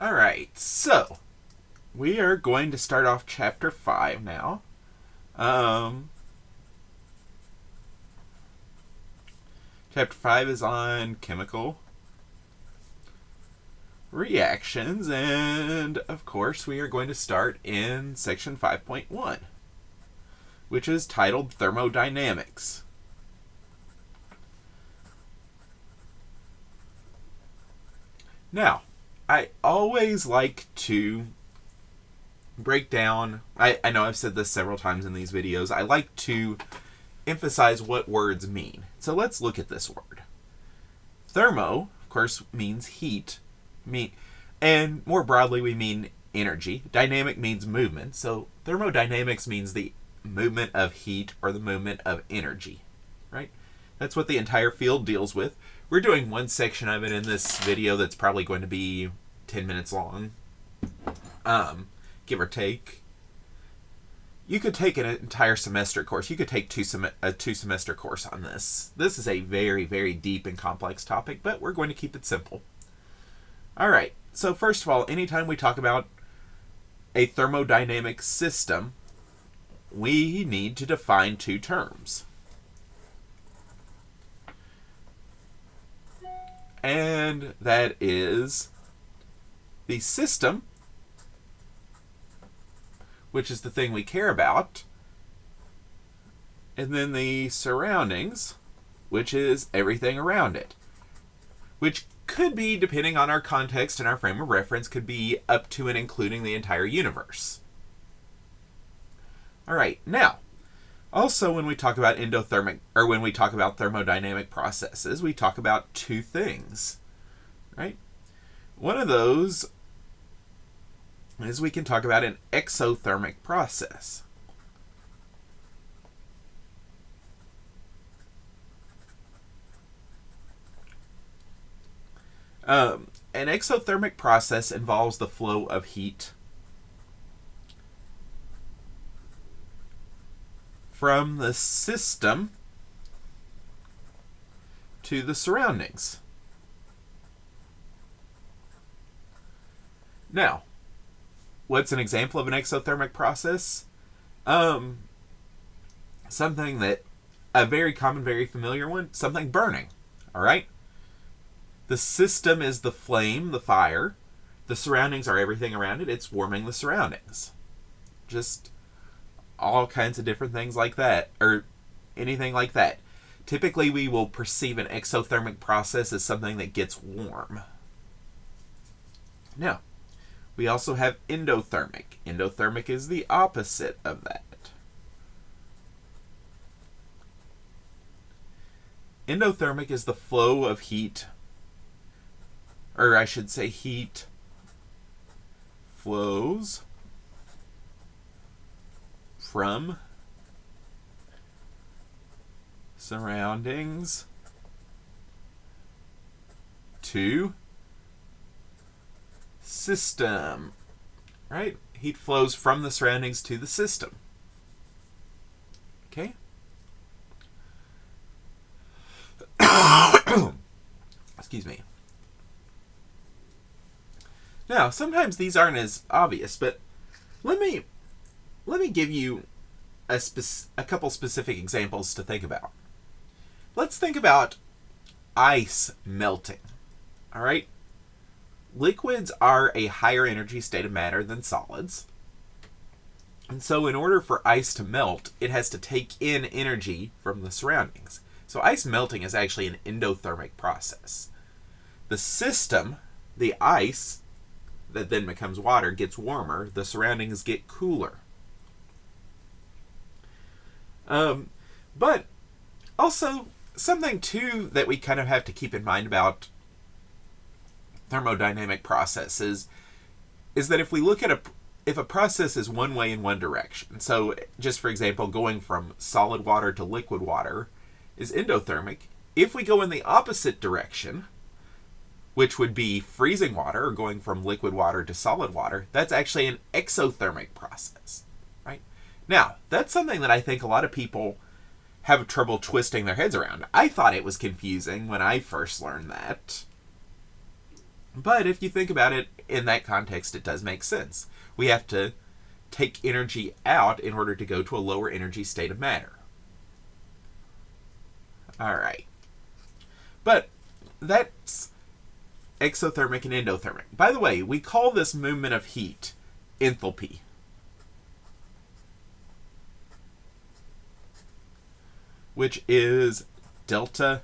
Alright, so we are going to start off chapter 5 now. Um, Chapter 5 is on chemical reactions, and of course, we are going to start in section 5.1, which is titled Thermodynamics. Now, I always like to break down. I know I've said this several times in these videos. I like to emphasize what words mean. So let's look at this word. Thermo, of course, means heat. And more broadly, we mean energy. Dynamic means movement. So thermodynamics means the movement of heat or the movement of energy, right? That's what the entire field deals with. We're doing one section of it in this video that's probably going to be 10 minutes long, give or take. You could take an entire semester course. You could take a two-semester course on this. This is a very, very deep and complex topic, but we're going to keep it simple. All right. So first of all, anytime we talk about a thermodynamic system, we need to define two terms. And that is the system, which is the thing we care about, and then the surroundings, which is everything around it, which could be, depending on our context and our frame of reference, could be up to and including the entire universe. All right, now, also when we talk about when we talk about thermodynamic processes, we talk about two things, right? One of those is we can talk about an exothermic process. An exothermic process involves the flow of heat from the system to the surroundings. Now, what's an example of an exothermic process? Something that a very common, very familiar one, something burning. All right? The system is the flame, the fire. The surroundings are everything around it. It's warming the surroundings. Just all kinds of different things like that, or anything like that. Typically, we will perceive an exothermic process as something that gets warm. Now, we also have endothermic. Endothermic is the opposite of that. Endothermic is the flow of heat, or I should say heat flows from surroundings to system, right? Heat flows from the surroundings to the system. Okay? Excuse me. Now, sometimes these aren't as obvious, but let me give you a couple specific examples to think about. Let's think about ice melting. All right? Liquids are a higher energy state of matter than solids. And so in order for ice to melt, it has to take in energy from the surroundings. So ice melting is actually an endothermic process. The system, the ice, that then becomes water, gets warmer. The surroundings get cooler. But also, something too that we kind of have to keep in mind about thermodynamic processes is that if we look at if a process is one way in one direction, so just for example, going from solid water to liquid water is endothermic. If we go in the opposite direction, which would be freezing water or going from liquid water to solid water, that's actually an exothermic process, right? Now, that's something that I think a lot of people have trouble twisting their heads around. I thought it was confusing when I first learned that. But if you think about it in that context, it does make sense. We have to take energy out in order to go to a lower energy state of matter. All right. But that's exothermic and endothermic. By the way, we call this movement of heat enthalpy. Which is delta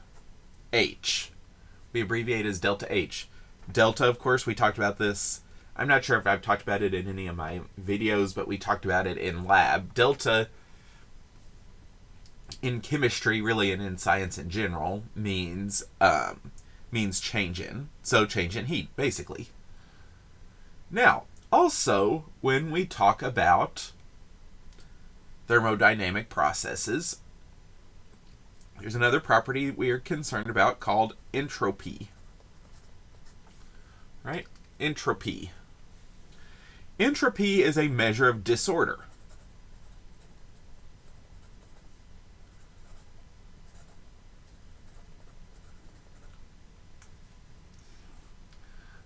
H. We abbreviate as delta H. Delta, of course, we talked about this. I'm not sure if I've talked about it in any of my videos, but we talked about it in lab. Delta, in chemistry, really, and in science in general, means change in. So change in heat, basically. Now, also, when we talk about thermodynamic processes, there's another property we are concerned about called entropy. Right? Entropy. Entropy is a measure of disorder.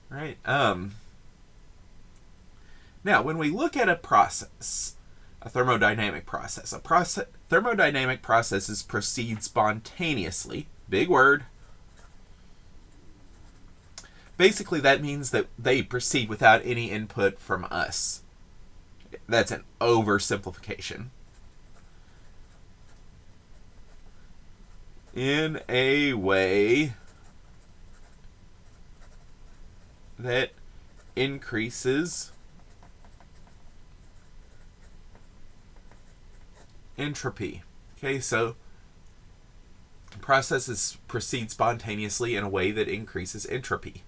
Right? Now, when we look at a process, a thermodynamic process, thermodynamic processes proceed spontaneously. Big word. Basically, that means that they proceed without any input from us. That's an oversimplification. In a way that increases entropy. Okay, so processes proceed spontaneously in a way that increases entropy.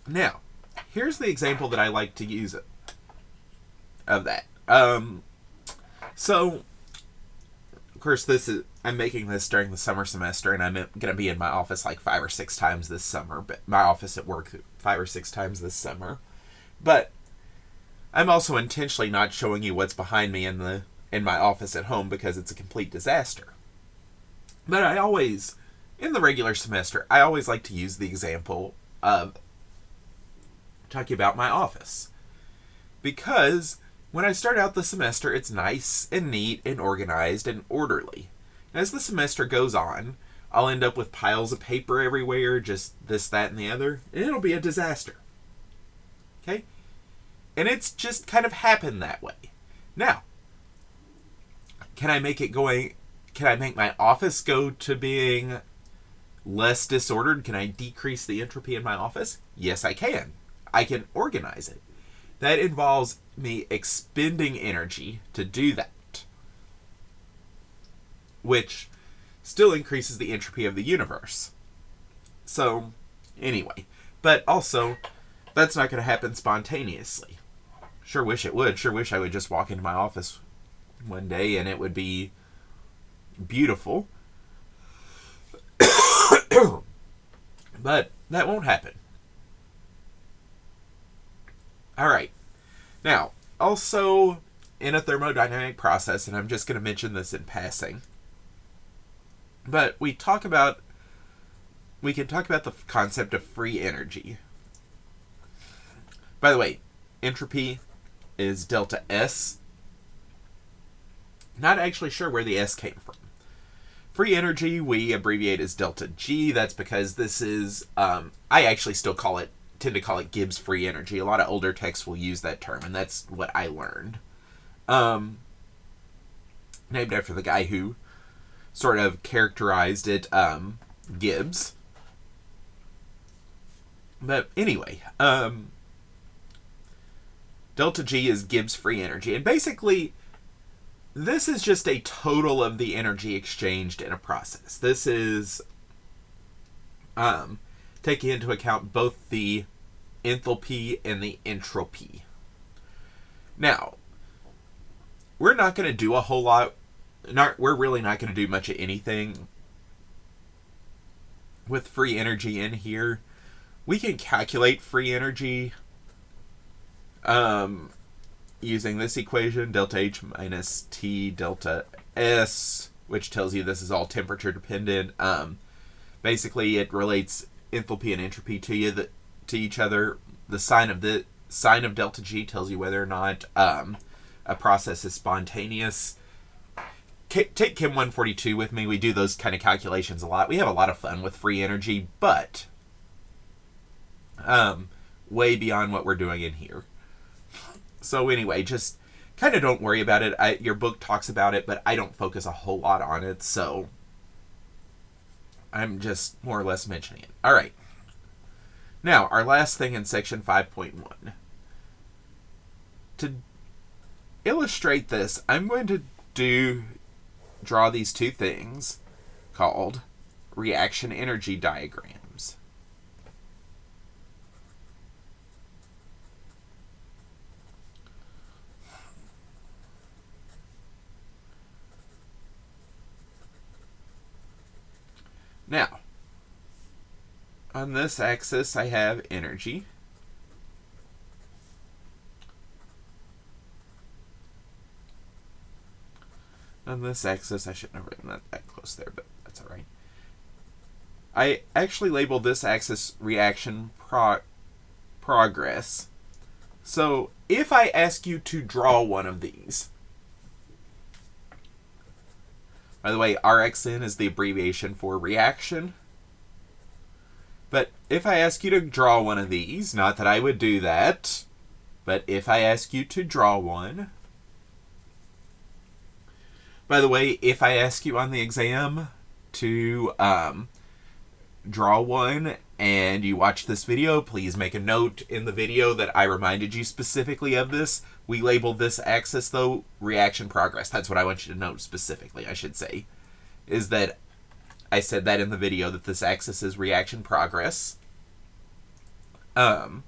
Now, here's the example that I like to use of that. So, of course, I'm making this during the summer semester, and I'm going to be in my office like 5 or 6 times this summer. But my office at work 5 or 6 times this summer. But I'm also intentionally not showing you what's behind me in my office at home because it's a complete disaster. But in the regular semester, I always like to use the example of talking about my office. Because when I start out the semester, it's nice and neat and organized and orderly. As the semester goes on, I'll end up with piles of paper everywhere, just this, that, and the other, and it'll be a disaster. Okay? And it's just kind of happened that way. Now, can I make my office go to being less disordered? Can I decrease the entropy in my office? Yes, I can. I can organize it. That involves me expending energy to do that, which still increases the entropy of the universe. So, anyway. But also, that's not going to happen spontaneously. Sure wish it would. Sure wish I would just walk into my office one day and it would be beautiful. But that won't happen. Alright. Now, also in a thermodynamic process, and I'm just going to mention this in passing, but we can talk about the concept of free energy. By the way, entropy is delta S. Not actually sure where the S came from. Free energy we abbreviate as delta G. That's because this is, I actually still tend to call it Gibbs free energy. A lot of older texts will use that term, and that's what I learned. Named after the guy who sort of characterized it, Gibbs. But anyway, delta G is Gibbs free energy. And basically, this is just a total of the energy exchanged in a process. This is taking into account both the enthalpy and the entropy. Now, we're not going to do a whole lot. We're really not going to do much of anything with free energy in here. We can calculate free energy using this equation, delta H minus T delta S, which tells you this is all temperature dependent. Basically, it relates enthalpy and entropy to each other. The sign of delta G tells you whether or not a process is spontaneous. Take Chem 142 with me. We do those kind of calculations a lot. We have a lot of fun with free energy, but way beyond what we're doing in here. So anyway, just kind of don't worry about it. Your book talks about it, but I don't focus a whole lot on it, so I'm just more or less mentioning it. All right. Now, our last thing in section 5.1. To illustrate this, I'm going to draw these two things called reaction energy diagrams. Now, on this axis I have energy. On this axis, I shouldn't have written that close there, but that's alright. I actually labeled this axis reaction progress. So, if I ask you to draw one of these, by the way, RXN is the abbreviation for reaction. But if I ask you to draw one of these, not that I would do that, but if I ask you to draw one. By the way, if I ask you on the exam to draw one and you watch this video, please make a note in the video that I reminded you specifically of this. We labeled this axis, though, reaction progress. That's what I want you to note specifically, I should say, is that I said that in the video, that this axis is reaction progress. But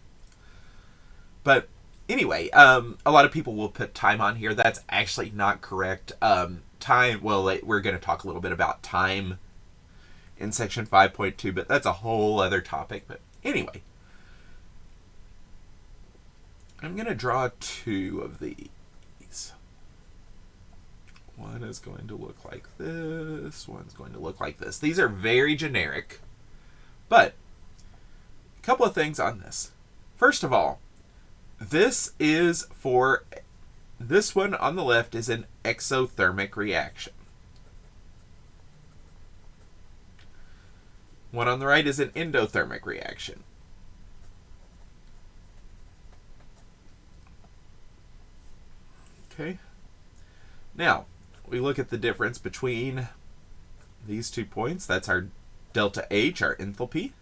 anyway, a lot of people will put time on here. That's actually not correct. Time, well, we're going to talk a little bit about time in section 5.2, but that's a whole other topic. But anyway, I'm going to draw two of these. One is going to look like this. One's going to look like this. These are very generic, but a couple of things on this. First of all, this one on the left is an exothermic reaction. One on the right is an endothermic reaction. Okay. Now, we look at the difference between these 2 points. That's our delta H, our enthalpy.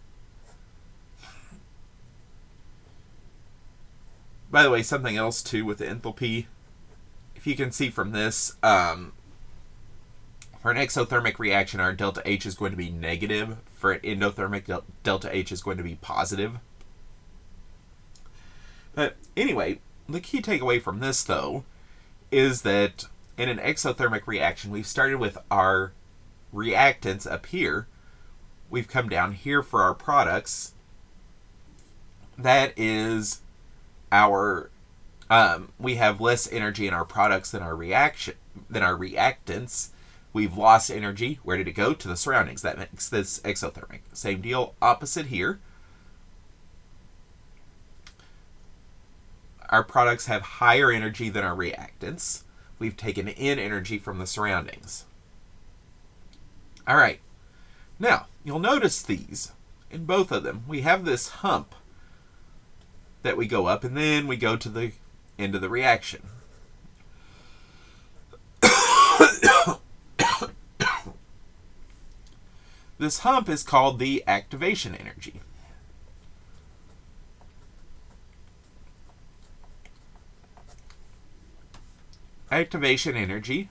By the way, something else too with the enthalpy, if you can see from this, for an exothermic reaction, our delta H is going to be negative. For an endothermic, delta H is going to be positive. But anyway, the key takeaway from this, though, is that in an exothermic reaction, we've started with our reactants up here. We've come down here for our products. That is our we have less energy in our products than our reactants. We've lost energy. Where did it go? To the surroundings. That makes this exothermic. Same deal, opposite here. Our products have higher energy than our reactants. We've taken in energy from the surroundings. All right. Now, you'll notice these. In both of them, we have this hump that we go up, and then we go to the end of the reaction. This hump is called the activation energy. Activation energy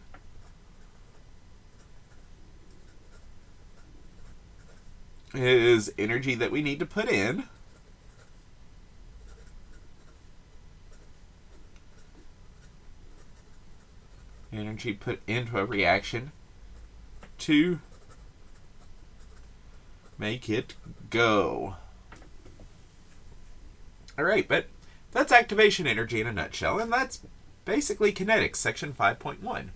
is energy that we need to put in energy put into a reaction to make it go. Alright, but that's activation energy in a nutshell, and that's basically kinetics, section 5.1.